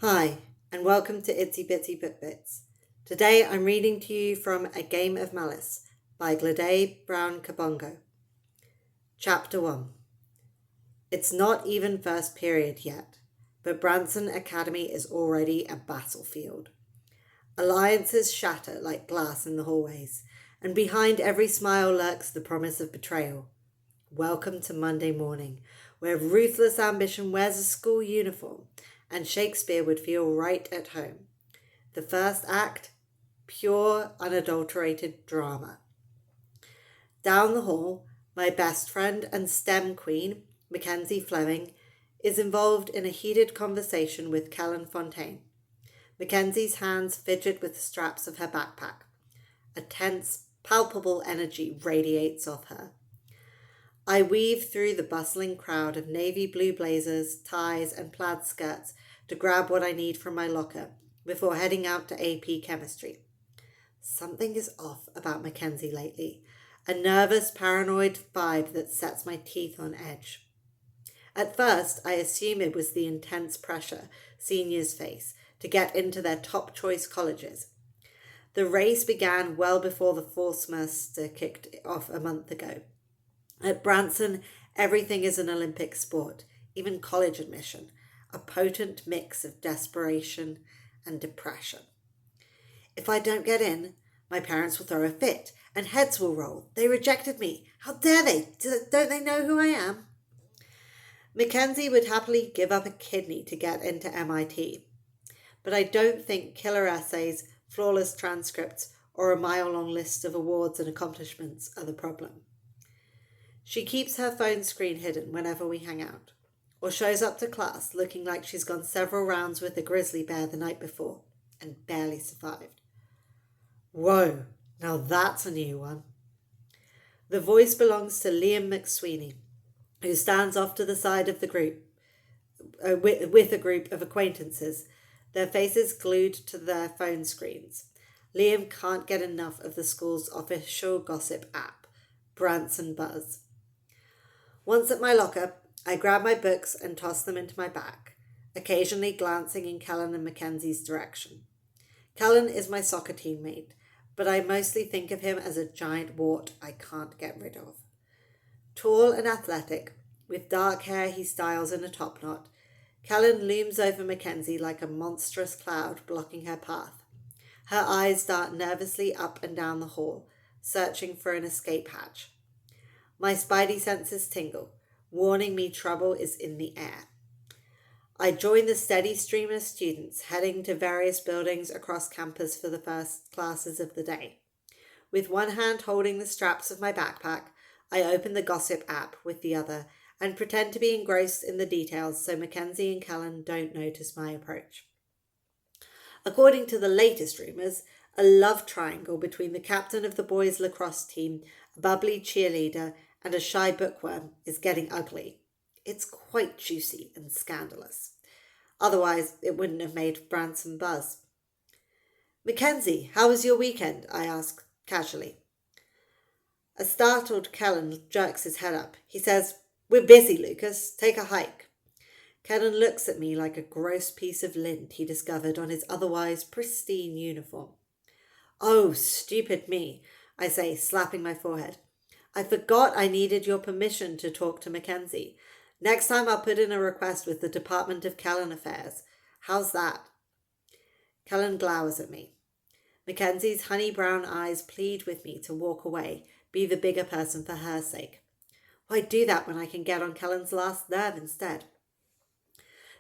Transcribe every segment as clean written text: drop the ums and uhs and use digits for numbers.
Hi, and welcome to Itsy Bitsy Book Bits. Today I'm reading to you from A Game of Malice by Gledé, Browne, Kabongo. Chapter 1. It's not even first period yet, but Branson Academy is already a battlefield. Alliances shatter like glass in the hallways, and behind every smile lurks the promise of betrayal. Welcome to Monday morning, where ruthless ambition wears a school uniform, and Shakespeare would feel right at home. The first act, pure, unadulterated drama. Down the hall, my best friend and STEM queen, Mackenzie Fleming, is involved in a heated conversation with Kellen Fontaine. Mackenzie's hands fidget with the straps of her backpack. A tense, palpable energy radiates off her. I weave through the bustling crowd of navy blue blazers, ties, and plaid skirts to grab what I need from my locker before heading out to AP Chemistry. Something is off about Mackenzie lately, a nervous, paranoid vibe that sets my teeth on edge. At first, I assume it was the intense pressure seniors face to get into their top choice colleges. The race began well before the fall semester kicked off a month ago. At Branson, everything is an Olympic sport, even college admission, a potent mix of desperation and depression. If I don't get in, my parents will throw a fit and heads will roll. They rejected me. How dare they? Don't they know who I am? Mackenzie would happily give up a kidney to get into MIT. But I don't think killer essays, flawless transcripts, or a mile-long list of awards and accomplishments are the problem. She keeps her phone screen hidden whenever we hang out, or shows up to class looking like she's gone several rounds with a grizzly bear the night before and barely survived. Whoa, now that's a new one. The voice belongs to Liam McSweeney, who stands off to the side of the group, with a group of acquaintances, their faces glued to their phone screens. Liam can't get enough of the school's official gossip app, Branson Buzz. Once at my locker, I grab my books and toss them into my bag, occasionally glancing in Kellen and Mackenzie's direction. Kellen is my soccer teammate, but I mostly think of him as a giant wart I can't get rid of. Tall and athletic, with dark hair he styles in a top knot, Kellen looms over Mackenzie like a monstrous cloud blocking her path. Her eyes dart nervously up and down the hall, searching for an escape hatch. My spidey senses tingle, warning me trouble is in the air. I join the steady stream of students heading to various buildings across campus for the first classes of the day. With one hand holding the straps of my backpack, I open the gossip app with the other and pretend to be engrossed in the details so Mackenzie and Kellen don't notice my approach. According to the latest rumours, a love triangle between the captain of the boys' lacrosse team, a bubbly cheerleader, and a shy bookworm is getting ugly. It's quite juicy and scandalous. Otherwise, it wouldn't have made Branson buzz. Mackenzie, how was your weekend? I ask casually. A startled Kellen jerks his head up. He says, We're busy, Lucas. Take a hike. Kellen looks at me like a gross piece of lint he discovered on his otherwise pristine uniform. Oh, stupid me, I say, slapping my forehead. I forgot I needed your permission to talk to Mackenzie. Next time I'll put in a request with the Department of Kellen Affairs. How's that? Kellen glowers at me. Mackenzie's honey brown eyes plead with me to walk away, be the bigger person for her sake. Why do that when I can get on Kellen's last nerve instead?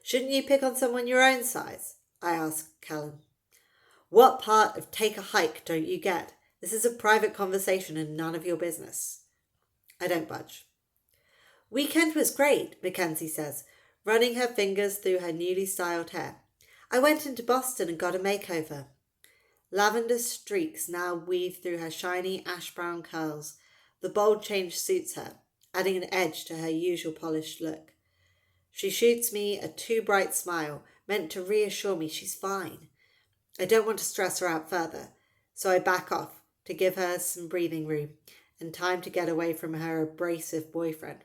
Shouldn't you pick on someone your own size? I ask Kellen. What part of take a hike don't you get? This is a private conversation and none of your business. I don't budge. Weekend was great, Mackenzie says, running her fingers through her newly styled hair. I went into Boston and got a makeover. Lavender streaks now weave through her shiny ash-brown curls. The bold change suits her, adding an edge to her usual polished look. She shoots me a too bright smile, meant to reassure me she's fine. I don't want to stress her out further, so I back off to give her some breathing room and time to get away from her abrasive boyfriend.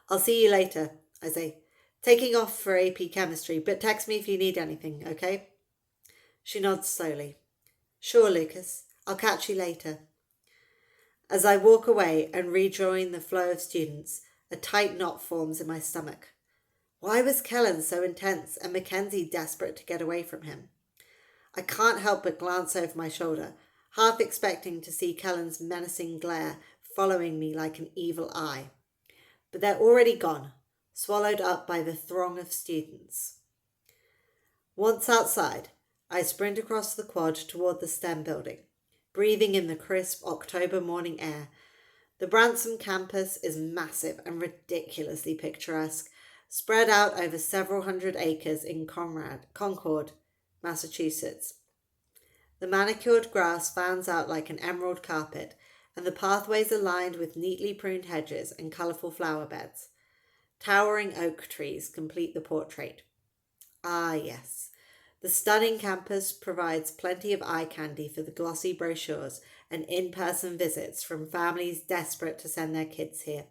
I'll see you later, I say. Taking off for AP Chemistry, but text me if you need anything, okay? She nods slowly. Sure, Lucas. I'll catch you later. As I walk away and rejoin the flow of students, a tight knot forms in my stomach. Why was Kellen so intense and Mackenzie desperate to get away from him? I can't help but glance over my shoulder, half expecting to see Kellen's menacing glare following me like an evil eye. But they're already gone, swallowed up by the throng of students. Once outside, I sprint across the quad toward the STEM building, breathing in the crisp October morning air. The Branson campus is massive and ridiculously picturesque, spread out over several hundred acres in Concord, Massachusetts. The manicured grass fans out like an emerald carpet, and the pathways are lined with neatly pruned hedges and colourful flower beds. Towering oak trees complete the portrait. Ah, yes. The stunning campus provides plenty of eye candy for the glossy brochures and in-person visits from families desperate to send their kids here.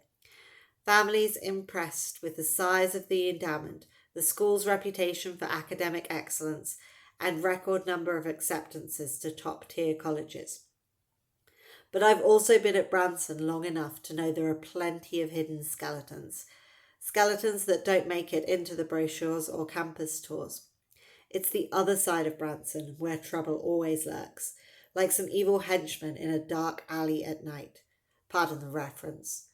Families impressed with the size of the endowment, the school's reputation for academic excellence, and record number of acceptances to top-tier colleges. But I've also been at Branson long enough to know there are plenty of hidden skeletons that don't make it into the brochures or campus tours. It's the other side of Branson where trouble always lurks, like some evil henchmen in a dark alley at night. Pardon the reference.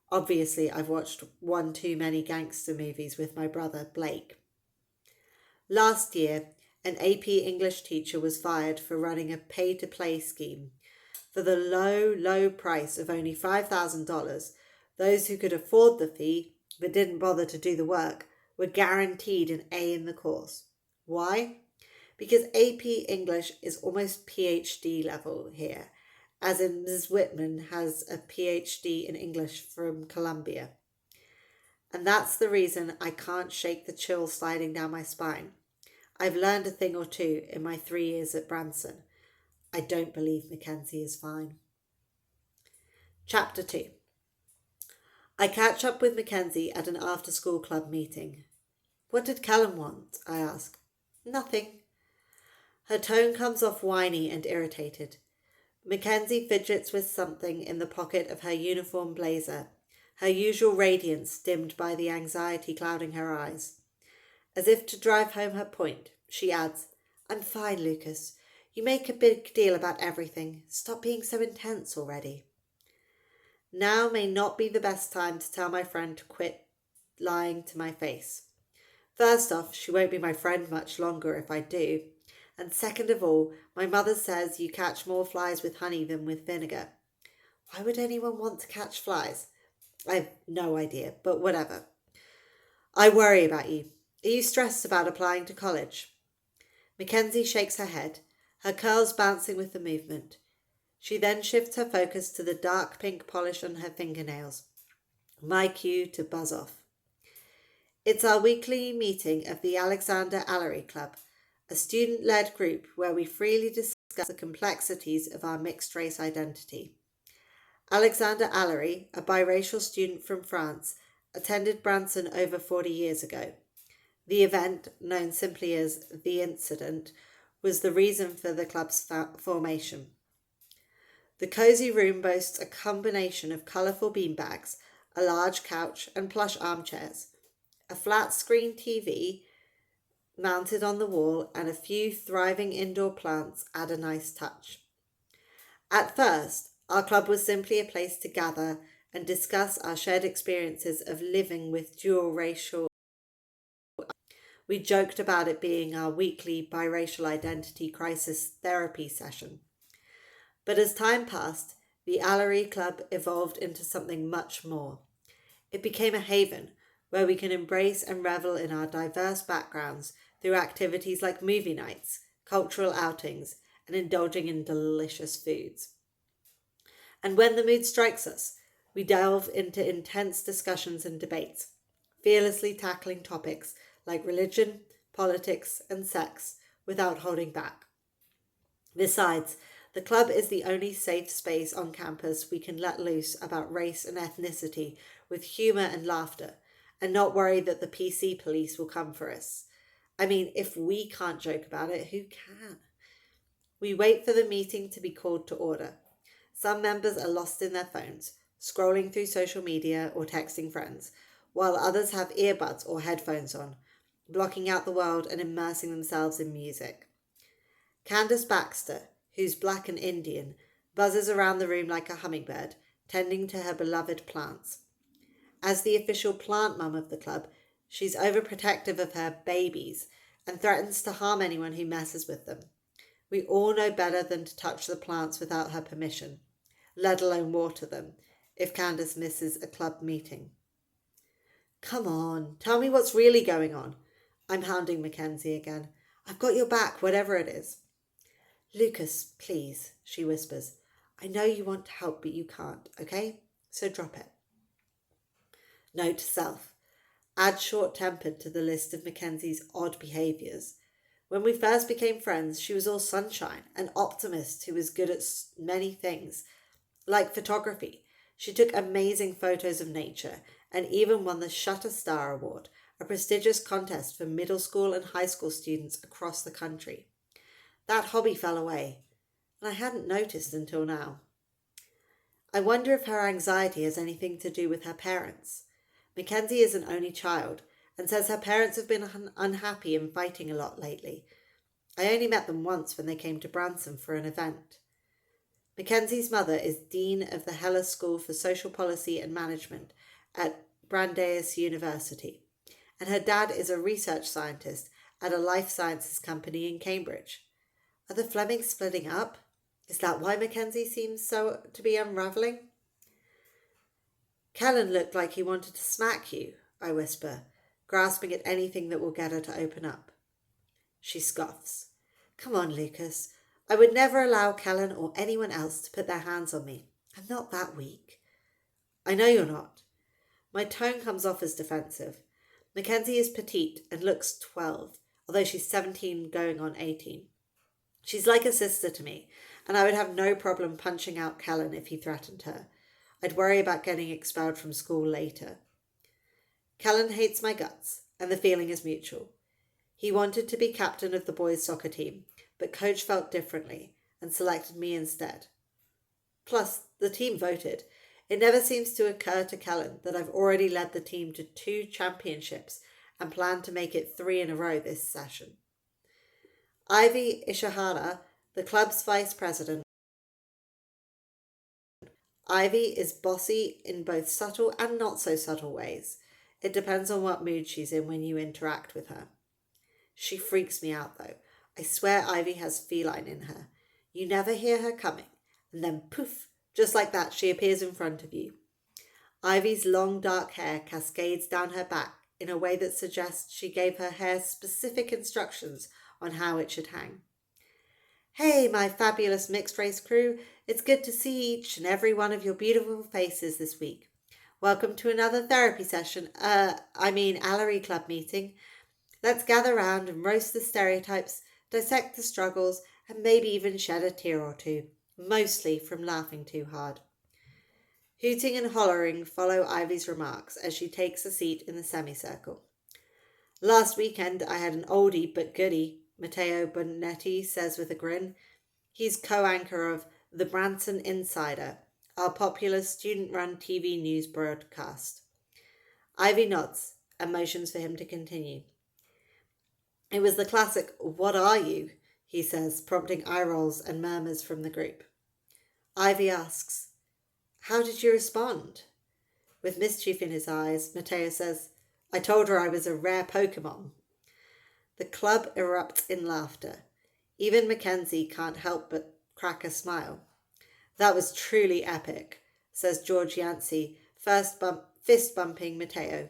Obviously, I've watched one too many gangster movies with my brother, Blake. Last year, an AP English teacher was fired for running a pay-to-play scheme. For the low price of only $5,000, those who could afford the fee but didn't bother to do the work were guaranteed an A in the course. Why? Because AP English is almost PhD level here, as in Ms. Whitman has a PhD in English from Columbia. And that's the reason I can't shake the chill sliding down my spine. I've learned a thing or two in my 3 years at Branson. I don't believe Mackenzie is fine. Chapter 2. I catch up with Mackenzie at an after-school club meeting. What did Kellen want? I ask. Nothing. Her tone comes off whiny and irritated. Mackenzie fidgets with something in the pocket of her uniform blazer, her usual radiance dimmed by the anxiety clouding her eyes. As if to drive home her point, she adds, I'm fine, Lucas. You make a big deal about everything. Stop being so intense already. Now may not be the best time to tell my friend to quit lying to my face. First off, she won't be my friend much longer if I do. And second of all, my mother says you catch more flies with honey than with vinegar. Why would anyone want to catch flies? I have no idea, but whatever. I worry about you. Are you stressed about applying to college? Mackenzie shakes her head, her curls bouncing with the movement. She then shifts her focus to the dark pink polish on her fingernails. My cue to buzz off. It's our weekly meeting of the Alexander Allery Club, a student-led group where we freely discuss the complexities of our mixed-race identity. Alexander Allery, a biracial student from France, attended Branson over 40 years ago. The event, known simply as The Incident, was the reason for the club's formation. The cozy room boasts a combination of colourful beanbags, a large couch and plush armchairs, a flat-screen TV mounted on the wall, and a few thriving indoor plants add a nice touch. At first, our club was simply a place to gather and discuss our shared experiences of living with dual racial. We joked about it being our weekly biracial identity crisis therapy session. But as time passed, the Allery Club evolved into something much more. It became a haven where we can embrace and revel in our diverse backgrounds through activities like movie nights, cultural outings, and indulging in delicious foods. And when the mood strikes us, we delve into intense discussions and debates, fearlessly tackling topics like religion, politics, and sex without holding back. Besides, the club is the only safe space on campus we can let loose about race and ethnicity with humour and laughter, and not worry that the PC police will come for us. I mean, if we can't joke about it, who can? We wait for the meeting to be called to order. Some members are lost in their phones, scrolling through social media or texting friends, while others have earbuds or headphones on, blocking out the world and immersing themselves in music. Candace Baxter, who's black and Indian, buzzes around the room like a hummingbird, tending to her beloved plants. As the official plant mum of the club, she's overprotective of her babies and threatens to harm anyone who messes with them. We all know better than to touch the plants without her permission, let alone water them, if Candace misses a club meeting. Come on, tell me what's really going on. I'm hounding Mackenzie again. I've got your back, whatever it is. Lucas, please, she whispers. I know you want to help, but you can't, okay? So drop it. Note to self. Add short-tempered to the list of Mackenzie's odd behaviours. When we first became friends, she was all sunshine, an optimist who was good at many things. Like photography, she took amazing photos of nature and even won the Shutter Star Award, a prestigious contest for middle school and high school students across the country. That hobby fell away, and I hadn't noticed until now. I wonder if her anxiety has anything to do with her parents. Mackenzie is an only child and says her parents have been unhappy and fighting a lot lately. I only met them once when they came to Branson for an event. Mackenzie's mother is Dean of the Heller School for Social Policy and Management at Browne University, and her dad is a research scientist at a life sciences company in Cambridge. Are the Flemings splitting up? Is that why Mackenzie seems to be unravelling? Kellen looked like he wanted to smack you, I whisper, grasping at anything that will get her to open up. She scoffs. Come on, Lucas. I would never allow Kellen or anyone else to put their hands on me. I'm not that weak. I know you're not. My tone comes off as defensive. Mackenzie is petite and looks 12, although she's 17 going on 18. She's like a sister to me, and I would have no problem punching out Kellen if he threatened her. I'd worry about getting expelled from school later. Kellen hates my guts, and the feeling is mutual. He wanted to be captain of the boys' soccer team, but coach felt differently and selected me instead. Plus, the team voted. It never seems to occur to Kellen that I've already led the team to 2 championships and plan to make it 3 in a row this session. Ivy Ishihara, the club's vice president. Ivy is bossy in both subtle and not so subtle ways. It depends on what mood she's in when you interact with her. She freaks me out though. I swear Ivy has feline in her. You never hear her coming, and then poof, just like that she appears in front of you. Ivy's long dark hair cascades down her back in a way that suggests she gave her hair specific instructions on how it should hang. Hey, my fabulous mixed-race crew. It's good to see each and every one of your beautiful faces this week. Welcome to another therapy session, Allery Club meeting. Let's gather round and roast the stereotypes, dissect the struggles, and maybe even shed a tear or two, mostly from laughing too hard. Hooting and hollering follow Ivy's remarks as she takes a seat in the semicircle. Last weekend I had an oldie but goodie, Matteo Bonetti says with a grin. He's co-anchor of The Branson Insider, our popular student-run TV news broadcast. Ivy nods and motions for him to continue. It was the classic, "What are you?" he says, prompting eye rolls and murmurs from the group. Ivy asks, "How did you respond?" With mischief in his eyes, Matteo says, "I told her I was a rare Pokemon." The club erupts in laughter. Even Mackenzie can't help but crack a smile. "That was truly epic," says George Yancey, fist-bumping Matteo.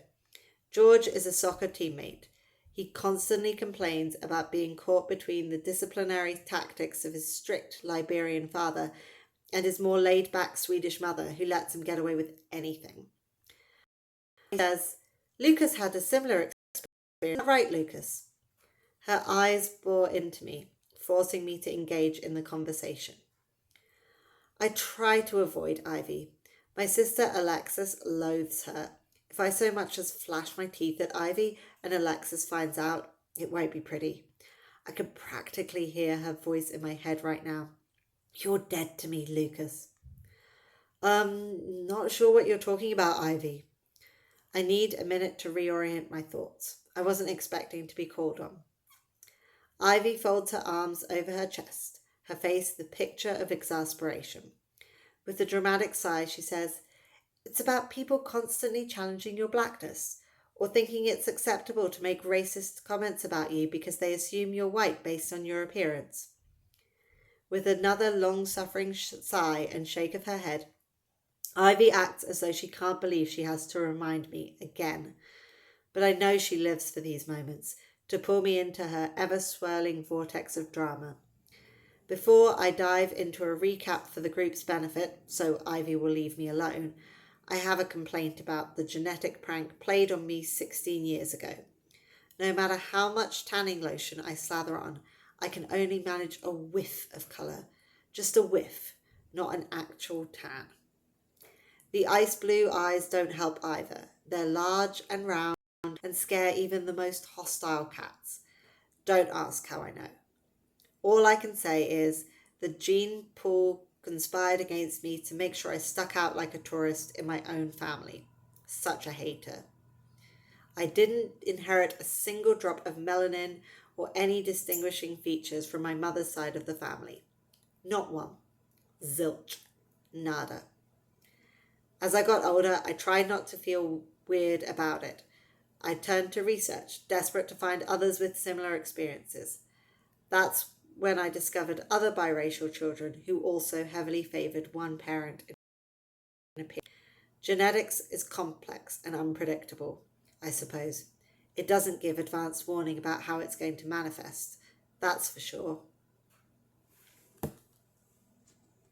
George is a soccer teammate. He constantly complains about being caught between the disciplinary tactics of his strict Liberian father and his more laid-back Swedish mother, who lets him get away with anything. He says, "Lucas had a similar experience. Right, Lucas?" Her eyes bore into me, forcing me to engage in the conversation. I try to avoid Ivy. My sister Alexis loathes her. If I so much as flash my teeth at Ivy and Alexis finds out, it won't be pretty. I can practically hear her voice in my head right now. You're dead to me, Lucas. Not sure what you're talking about, Ivy. I need a minute to reorient my thoughts. I wasn't expecting to be called on. Ivy folds her arms over her chest, her face the picture of exasperation. With a dramatic sigh, she says, It's about people constantly challenging your blackness, or thinking it's acceptable to make racist comments about you because they assume you're white based on your appearance. With another long-suffering sigh and shake of her head, Ivy acts as though she can't believe she has to remind me again. But I know she lives for these moments, to pull me into her ever-swirling vortex of drama. Before I dive into a recap for the group's benefit, so Ivy will leave me alone, I have a complaint about the genetic prank played on me 16 years ago. No matter how much tanning lotion I slather on, I can only manage a whiff of colour. Just a whiff, not an actual tan. The ice blue eyes don't help either. They're large and round and scare even the most hostile cats. Don't ask how I know. All I can say is the gene pool conspired against me to make sure I stuck out like a tourist in my own family. Such a hater. I didn't inherit a single drop of melanin or any distinguishing features from my mother's side of the family. Not one. Zilch. Nada. As I got older, I tried not to feel weird about it. I turned to research, desperate to find others with similar experiences. That's when I discovered other biracial children who also heavily favoured one parent in appearance. Genetics is complex and unpredictable, I suppose. It doesn't give advance warning about how it's going to manifest, that's for sure.